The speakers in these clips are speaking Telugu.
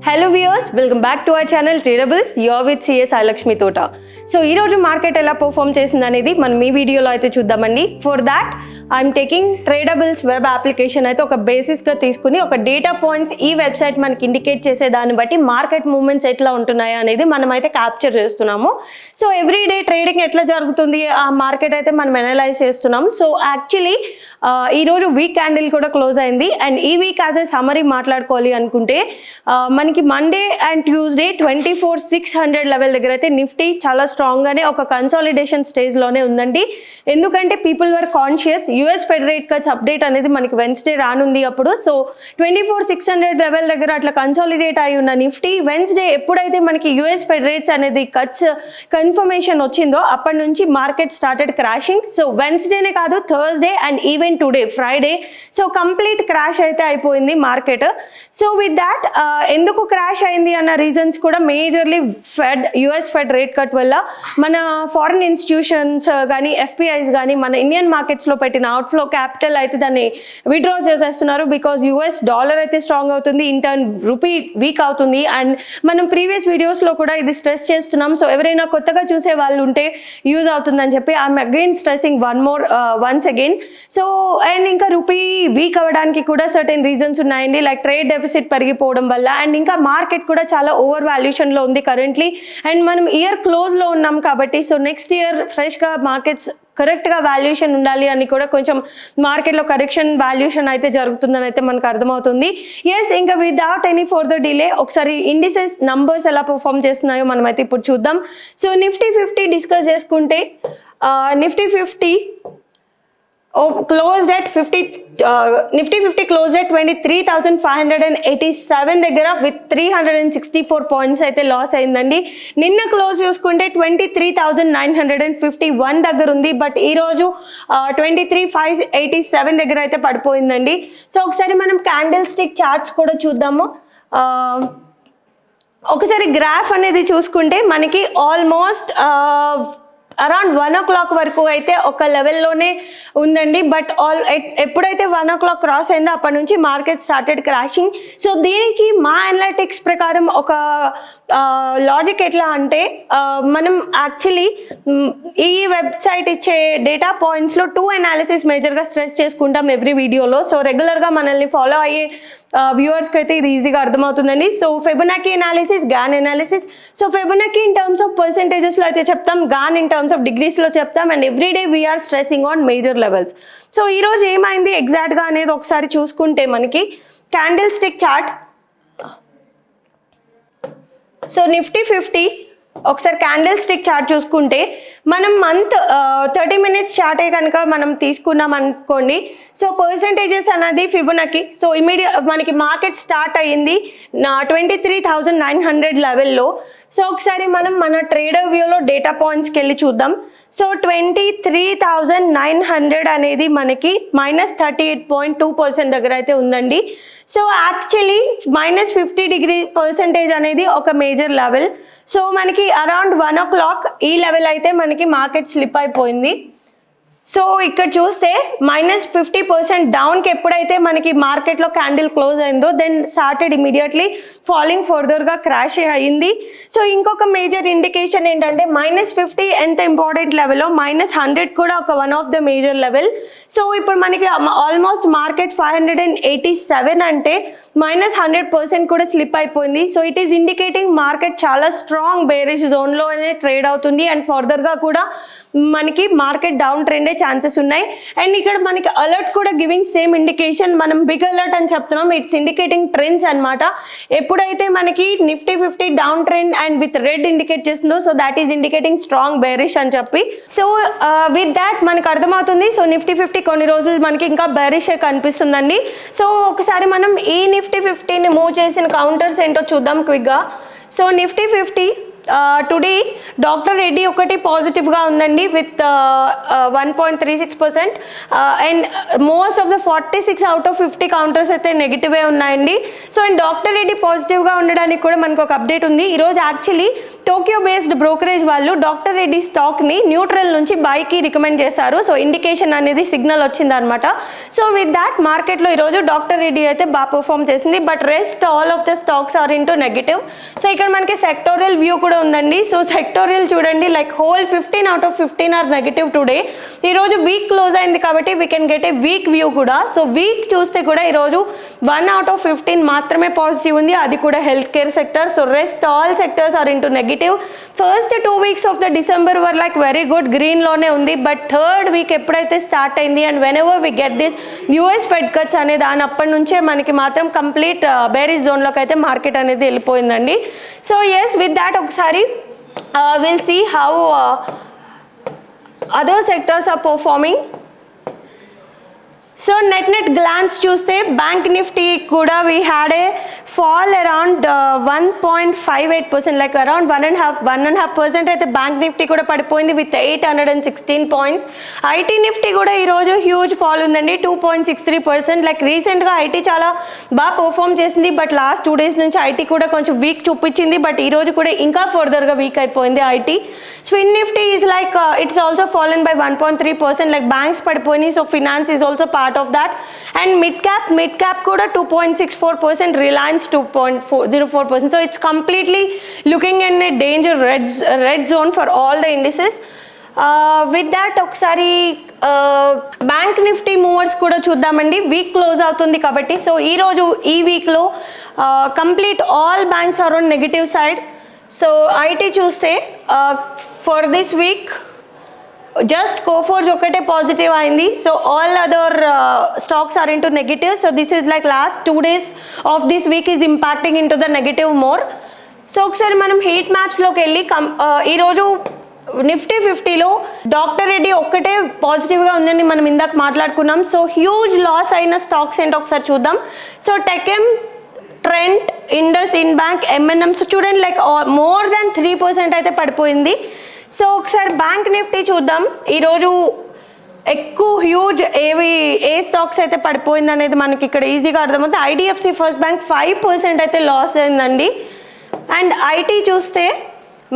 Hello viewers, welcome back to our channel Tradables. You're with C S Sailakshmi Thota. So ఈరోజు మార్కెట్ ఎలా పర్ఫామ్ చేసింది అనేది మనం ఈ వీడియోలో అయితే చూద్దామండి. For that I'm taking Tradables web application అయితే ఒక బేసిస్గా తీసుకుని ఒక డేటా పాయింట్స్ ఈ వెబ్సైట్ మనకి ఇండికేట్ చేసే దాన్ని బట్టి మార్కెట్ మూవ్మెంట్స్ ఎట్లా ఉంటున్నాయో అనేది మనం అయితే క్యాప్చర్ చేస్తున్నాము. సో ఎవ్రీ డే ట్రేడింగ్ ఎట్లా జరుగుతుంది ఆ మార్కెట్ అయితే మనం అనలైజ్ చేస్తున్నాం. సో యాక్చువల్లీ ఈరోజు వీక్ క్యాండిల్ కూడా క్లోజ్ అయింది. అండ్ ఈ వీక్ యాజ్ ఎ సమరీ మాట్లాడుకోవాలి అనుకుంటే మనకి మండే అండ్ ట్యూస్డే 24,600 లెవెల్ దగ్గర అయితే నిఫ్టీ చాలా స్ట్రాంగ్గానే ఒక కన్సాలిడేషన్ స్టేజ్లోనే ఉందండి. ఎందుకంటే people were conscious US fed rate cuts update అనేది మనకి వెన్స్డే రానుంది అప్పుడు. సో 24,600 లెవెల్ దగ్గర అట్లా కన్సాలిడేట్ అయి ఉన్న నిఫ్టీ వెన్స్డే ఎప్పుడైతే మనకి యూఎస్ ఫెడ్ రేట్స్ అనేది కట్స్ కన్ఫర్మేషన్ వచ్చిందో అప్పటి నుంచి మార్కెట్ స్టార్టెడ్ క్రాషింగ్. సో వెన్స్డేనే కాదు, Thursday and even today Friday so complete crash అయితే అయిపోయింది మార్కెట్. సో విత్ దాట్ ఎందుకు క్రాష్ అయింది అన్న రీజన్స్ కూడా majorly US fed rate cut వల్ల మన ఫారిన్ ఇన్స్టిట్యూషన్స్ కానీ ఎఫ్పిఐస్ కానీ మన ఇండియన్ మార్కెట్స్లో పెట్టిన అవుట్ఫ్లో క్యాపిటల్ అయితే దాన్ని విత్డ్రా చేసేస్తున్నారు. బికాజ్ యూఎస్ డాలర్ అయితే స్ట్రాంగ్ అవుతుంది, ఇంటర్న్ రూపీ వీక్ అవుతుంది. అండ్ మనం ప్రీవియస్ వీడియోస్లో కూడా ఇది స్ట్రెస్ చేస్తున్నాం. సో ఎవరైనా కొత్తగా చూసే వాళ్ళు ఉంటే యూజ్ అవుతుందని చెప్పి I'm again stressing once again. So and ఇంకా రూపీ వీక్ అవ్వడానికి కూడా సర్టెన్ రీజన్స్ ఉన్నాయండి, లైక్ ట్రేడ్ డెఫిసిట్ పెరిగిపోవడం వల్ల. అండ్ ఇంకా మార్కెట్ కూడా చాలా ఓవర్ వాల్యుయేషన్లో ఉంది కరెంట్లీ. అండ్ మనం ఇయర్ క్లోజ్లో ఉన్నాం కాబట్టి సో నెక్స్ట్ ఇయర్ ఫ్రెష్గా మార్కెట్స్ కరెక్ట్గా వాల్యుయేషన్ ఉండాలి అని కూడా కొంచెం మార్కెట్లో కరెక్షన్ వాల్యుయేషన్ అయితే జరుగుతుందని అయితే మనకు అర్థమవుతుంది. ఎస్, ఇంకా వితౌట్ ఎనీ ఫర్దర్ డిలే ఒకసారి ఇండిసెస్ నంబర్స్ ఎలా పర్ఫామ్ చేస్తున్నాయో మనం అయితే ఇప్పుడు చూద్దాం. సో నిఫ్టీ 50 డిస్కస్ చేసుకుంటే Nifty 50 closed at 50 Nifty 50 closed at 23,587 దగ్గర విత్ 364 పాయింట్స్ అయితే లాస్ అయిందండి. నిన్న క్లోజ్ చూసుకుంటే 23,951 దగ్గర ఉంది, బట్ ఈరోజు 23,587 దగ్గర అయితే పడిపోయిందండి. సో ఒకసారి మనం క్యాండిల్ స్టిక్ చార్ట్స్ కూడా చూద్దాము. ఒకసారి గ్రాఫ్ అనేది చూసుకుంటే మనకి ఆల్మోస్ట్ అరౌండ్ 1 o'clock వరకు అయితే ఒక లెవెల్లోనే ఉందండి. బట్ ఎప్పుడైతే 1 o'clock క్రాస్ అయిందో అప్పటి నుంచి మార్కెట్ స్టార్టెడ్ క్రాషింగ్. సో దీనికి మా అనలిటిక్స్ ప్రకారం ఒక లాజిక్ ఎట్లా అంటే మనం యాక్చువల్లీ ఈ వెబ్సైట్ ఇచ్చే డేటా పాయింట్స్లో 2 అనాలిసిస్ మేజర్గా స్ట్రెస్ చేసుకుంటాం ఎవ్రీ వీడియోలో. సో రెగ్యులర్గా మనల్ని ఫాలో అయ్యే వ్యూవర్స్కి అయితే ఇది ఈజీగా అర్థమవుతుందండి. So Fibonacci analysis, Gann analysis. So Fibonacci in terms of పర్సెంటేజెస్లో అయితే చెప్తాం, గాన్ ఇన్ టర్మ్స్ ఆఫ్ డిగ్రీస్లో చెప్తాం. And every day we are stressing on major levels. So ఈరోజు ఏమైంది ఎగ్జాక్ట్గా అనేది ఒకసారి చూసుకుంటే మనకి candlestick chart. So Nifty 50 ఒకసారి క్యాండిల్ స్టిక్ చార్ట్ చూసుకుంటే మనం మంత్ 30 minutes చార్టే కనుక మనం తీసుకున్నాం అనుకోండి. సో పర్సెంటేజెస్ అనేది ఫిబొనాకీ. సో మనకి మార్కెట్ స్టార్ట్ అయ్యింది 23,900 లెవెల్లో. సో ఒకసారి మనం మన ట్రేడర్ వ్యూలో డేటా పాయింట్స్కి వెళ్ళి చూద్దాం. సో 23,900 అనేది మనకి -38.2% దగ్గర అయితే ఉందండి. సో యాక్చువల్లీ -50% అనేది ఒక మేజర్ లెవెల్. సో మనకి అరౌండ్ 1 o'clock ఈ లెవెల్ అయితే మనకి మార్కెట్ స్లిప్ అయిపోయింది. సో ఇక్కడ చూస్తే -50% డౌన్కి ఎప్పుడైతే మనకి మార్కెట్లో క్యాండిల్ క్లోజ్ అయిందో దెన్ స్టార్టెడ్ ఇమీడియట్లీ ఫాలింగ్ ఫర్దర్గా క్రాష్ అయ్యింది. సో ఇంకొక మేజర్ ఇండికేషన్ ఏంటంటే -50 ఎంత ఇంపార్టెంట్ లెవెల్లో -100 కూడా ఒక one of the major level. So ఇప్పుడు మనకి ఆల్మోస్ట్ మార్కెట్ 587 అంటే -100% కూడా స్లిప్ అయిపోయింది. So it is indicating market చాలా స్ట్రాంగ్ బేరిష్ జోన్లోనే ట్రేడ్ అవుతుంది. అండ్ ఫర్దర్గా కూడా మనకి మార్కెట్ డౌన్ ట్రెండే ఛాన్సెస్ ఉన్నాయి. అండ్ ఇక్కడ మనకి అలర్ట్ కూడా గివింగ్ సేమ్ ఇండికేషన్. మనం బిగ్ అలర్ట్ అని చెప్తున్నాం, ఇట్స్ ఇండికేటింగ్ ట్రెండ్స్ అనమాట. ఎప్పుడైతే మనకి Nifty 50 down trend and with red indicate చేస్తుందో so that is indicating strong bearish అని చెప్పి. సో విత్ దాట్ మనకు అర్థమవుతుంది. సో నిఫ్టీ 50 కొన్ని రోజులు మనకి ఇంకా బేరిష్ కనిపిస్తుందండి. సో ఒకసారి మనం ఈ నిఫ్టీ 50ని మూవ్ చేసిన కౌంటర్స్ ఏంటో చూద్దాం క్విక్గా. So Nifty 50 today doctor Reddy ఒకటి పాజిటివ్గా ఉందండి with 1.36%. And most of the 46 out of 50 counters అయితే నెగిటివే ఉన్నాయండి. సో అండ్ డాక్టర్ రెడ్డి పాజిటివ్గా ఉండడానికి కూడా మనకు ఒక అప్డేట్ ఉంది. ఈరోజు యాక్చువల్లీ టోక్యో బేస్డ్ బ్రోకరేజ్ వాళ్ళు డాక్టర్ రెడ్డి స్టాక్ని న్యూట్రల్ నుంచి బైకి రికమెండ్ చేశారు. సో ఇండికేషన్ అనేది సిగ్నల్ వచ్చిందనమాట. సో విత్ దాట్ మార్కెట్లో ఈరోజు డాక్టర్ రెడ్డి అయితే బాగా పర్ఫామ్ చేసింది. But rest all of the stocks are into negative. So ఇక్కడ మనకి సెక్టోరియల్ వ్యూ కూడా ఉందండి. సో సెక్టోరియల్ చూడండి, like whole 15 out of 15 are negative today. ఈరోజు వీక్ క్లోజ్ అయింది కాబట్టి we can get A week view కూడా. సో వీక్ చూస్తే కూడా ఈరోజు 1 out of 15 మాత్రమే పాజిటివ్ ఉంది, అది కూడా health care sector. So rest all sectors are into negative. First 2 weeks of the December were like very good, గ్రీన్లోనే ఉంది. బట్ థర్డ్ వీక్ ఎప్పుడైతే స్టార్ట్ అయింది and whenever we get this US fed cuts అనే దాని అప్పటి నుంచే మనకి మాత్రం కంప్లీట్ బేరిష్ జోన్లోకి అయితే మార్కెట్ అనేది వెళ్ళిపోయిందండి. సో ఎస్, విత్ దాట్ ఒకసారి will see how other sectors are performing. So net glance చూస్తే బ్యాంక్ నిఫ్టీ కూడా we had a fall around 1.58%, like around 1.5% అయితే బ్యాంక్ నిఫ్టీ కూడా పడిపోయింది విత్ 816 points. ఐటీ నిఫ్టీ కూడా ఈరోజు హ్యూజ్ ఫాల్ ఉందండి, 2.63%. లైక్ రీసెంట్గా ఐటీ చాలా బాగా పర్ఫామ్ చేసింది, బట్ లాస్ట్ 2 days నుంచి ఐటీ కూడా కొంచెం వీక్ చూపించింది. బట్ ఈరోజు కూడా ఇంకా ఫర్దర్గా వీక్ అయిపోయింది ఐటీ. స్విన్ Nifty is like it's also fallen by 1.3%, like banks పడిపోయినాయి. So finance is also part of that. And mid cap kuda 2.64%, Reliance 2.04%. So it's completely looking in a danger red zone for all the indices. With that okkasari bank nifty movers kuda chuddamandi. Week close avutundi kabatti, so ee roju ee week lo complete all banks are on negative side. So IT chuste for this week just Coforge ఒకటే పాజిటివ్ అయింది. So all other stocks are into negative. So this is like last 2 days of this week is impacting into the negative more. So ఒకసారి మనం హీట్ మ్యాప్స్లోకి వెళ్ళి ఈరోజు నిఫ్టీ 50లో డాక్టర్ రెడ్డి ఒక్కటే పాజిటివ్గా ఉందని మనం ఇందాక మాట్లాడుకున్నాం. సో హ్యూజ్ లాస్ అయిన స్టాక్స్ ఏంటో ఒకసారి చూద్దాం. So TechM, Trent, IndusInd bank, M N M. So చూడండి, లైక్ మోర్ దెన్ 3% అయితే పడిపోయింది. సో ఒకసారి బ్యాంక్ నిఫ్టీ చూద్దాం. ఈరోజు ఎక్కువ హ్యూజ్ ఏ స్టాక్స్ అయితే పడిపోయింది అనేది మనకి ఇక్కడ ఈజీగా అర్థమవుతుంది. ఐడిఎఫ్సి ఫస్ట్ బ్యాంక్ 5% అయితే లాస్ అయిందండి. అండ్ ఐటీ చూస్తే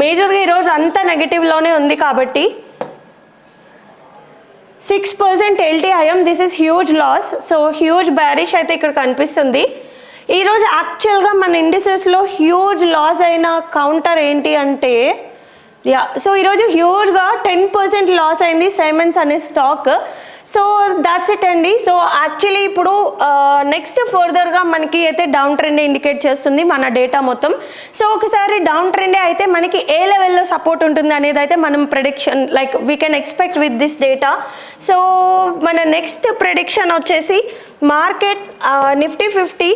మేజర్గా ఈరోజు అంతా నెగిటివ్లోనే ఉంది కాబట్టి 6% LTIM, this is huge loss. So huge bearish అయితే ఇక్కడ కనిపిస్తుంది. ఈరోజు యాక్చువల్గా మన ఇండిసెస్లో హ్యూజ్ లాస్ అయిన కౌంటర్ ఏంటి అంటే సో ఈరోజు హ్యూజ్గా 10% లాస్ అయింది సైమన్స్ అనే స్టాక్. సో దాట్స్ ఇట్ అండి. సో యాక్చువల్లీ ఇప్పుడు నెక్స్ట్ ఫర్దర్గా మనకి అయితే డౌన్ ట్రెండ్ ఇండికేట్ చేస్తుంది మన డేటా మొత్తం. సో ఒకసారి డౌన్ ట్రెండే అయితే మనకి ఏ లెవెల్లో సపోర్ట్ ఉంటుంది అనేది అయితే మనం prediction like we can expect with this data. So మన నెక్స్ట్ ప్రెడిక్షన్ వచ్చేసి మార్కెట్ నిఫ్టీ 50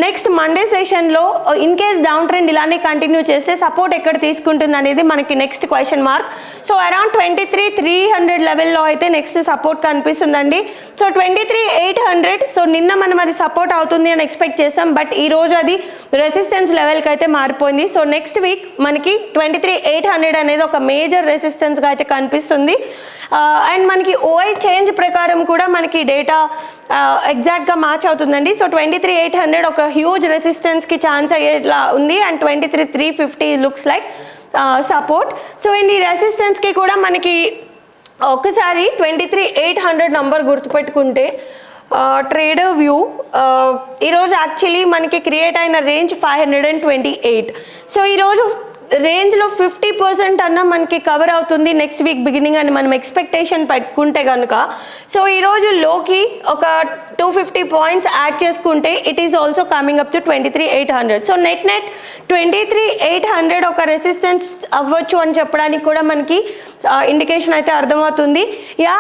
నెక్స్ట్ మండే సెషన్లో ఇన్ కేస్ డౌన్ ట్రెండ్ ఇలానే కంటిన్యూ చేస్తే సపోర్ట్ ఎక్కడ తీసుకుంటుంది అనేది మనకి next question mark. So around 23,300 లెవెల్లో అయితే నెక్స్ట్ సపోర్ట్ కనిపిస్తుందండి. సో 23,800. సో నిన్న మనం అది సపోర్ట్ అవుతుంది అని ఎక్స్పెక్ట్ చేసాం, బట్ ఈరోజు అది రెసిస్టెన్స్ లెవెల్కి అయితే మారిపోయింది. సో నెక్స్ట్ వీక్ మనకి 23,800 అనేది ఒక మేజర్ రెసిస్టెన్స్గా అయితే కనిపిస్తుంది. అండ్ మనకి ఓఐ చేంజ్ ప్రకారం కూడా మనకి డేటా ఎగ్జాక్ట్గా మ్యాచ్ అవుతుందండి. సో 23,800 ఒక హ్యూజ్ రెసిస్టెన్స్కి ఛాన్స్ అయ్యేలా ఉంది. And 23,350 looks like support. So and ఈ రెసిస్టెన్స్కి కూడా మనకి ఒకసారి 23,800 నంబర్ గుర్తుపెట్టుకుంటే ట్రేడర్ వ్యూ ఈరోజు యాక్చువల్లీ మనకి క్రియేట్ అయిన రేంజ్ 528. సో ఈరోజు రేంజ్లో 50% అన్న మనకి కవర్ అవుతుంది నెక్స్ట్ వీక్ బిగినింగ్ అని మనం ఎక్స్పెక్టేషన్ పెట్టుకుంటే కనుక. సో ఈరోజు లోకి ఒక 250 పాయింట్స్ యాడ్ చేసుకుంటే it is also coming up to 23,800. So net 23,800 ఒక రెసిస్టెన్స్ అవ్వచ్చు అని చెప్పడానికి కూడా మనకి ఇండికేషన్ అయితే అర్థమవుతుంది. Yeah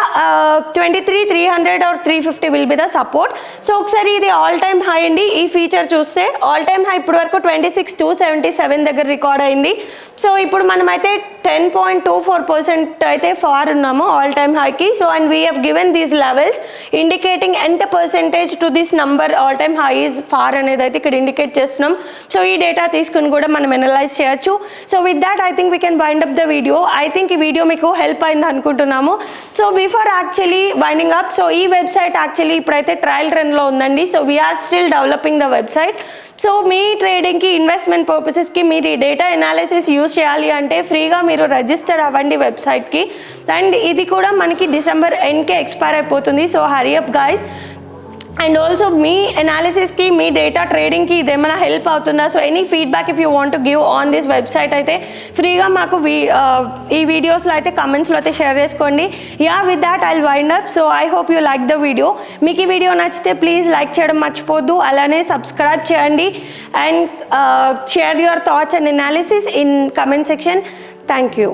23,300 or 350 will be the support. So ఒకసారి ఇది ఆల్ టైమ్ హై అండి. ఈ ఫీచర్ చూస్తే ఆల్ టైమ్ హై ఇప్పటి వరకు 26,277 దగ్గర రికార్డ్ అయింది. సో ఇప్పుడు మనమైతే 10.24% అయితే ఫార్ ఉన్నాము ఆల్ టైమ్ హైకి. So and we have given these levels indicating ఎంత percentage to this number all time high is far అనేది అయితే ఇక్కడ ఇండికేట్ చేస్తున్నాం. సో ఈ డేటా తీసుకుని కూడా మనం ఎనలైజ్ చేయొచ్చు. So with that I think we can wind up the video. I think ఈ వీడియో మీకు హెల్ప్ అయింది అనుకుంటున్నాము. So before actually winding up, so ఈ వెబ్సైట్ యాక్చువల్లీ ఇప్పుడైతే ట్రయల్ రన్లో ఉందండి. So we're still developing the website. So మీ ట్రేడింగ్కి ఇన్వెస్ట్మెంట్ పర్పసెస్కి మీరు డేటా ఎనాలిసిస్ యూజ్ చేయాలి అంటే ఫ్రీగా మీరు రిజిస్టర్ అవ్వండి వెబ్సైట్కి. అండ్ ఇది కూడా మనకి డిసెంబర్ ఎండ్కే ఎక్స్పైర్ అయిపోతుంది. So hurry up guys. And also మీ అనాలిసిస్కి మీ డేటా ట్రేడింగ్కి ఇదేమైనా హెల్ప్ అవుతుందా? So any feedback if you want to give on this website అయితే ఫ్రీగా మాకు ఈ వీడియోస్లో అయితే కమెంట్స్లో అయితే షేర్ చేసుకోండి. Yeah with that I'll wind up. So I hope you like the video. మీకు ఈ వీడియో నచ్చితే ప్లీజ్ లైక్ చేయడం మర్చిపోద్దు, అలానే సబ్స్క్రైబ్ చేయండి and share your thoughts and analysis in comment section. Thank you.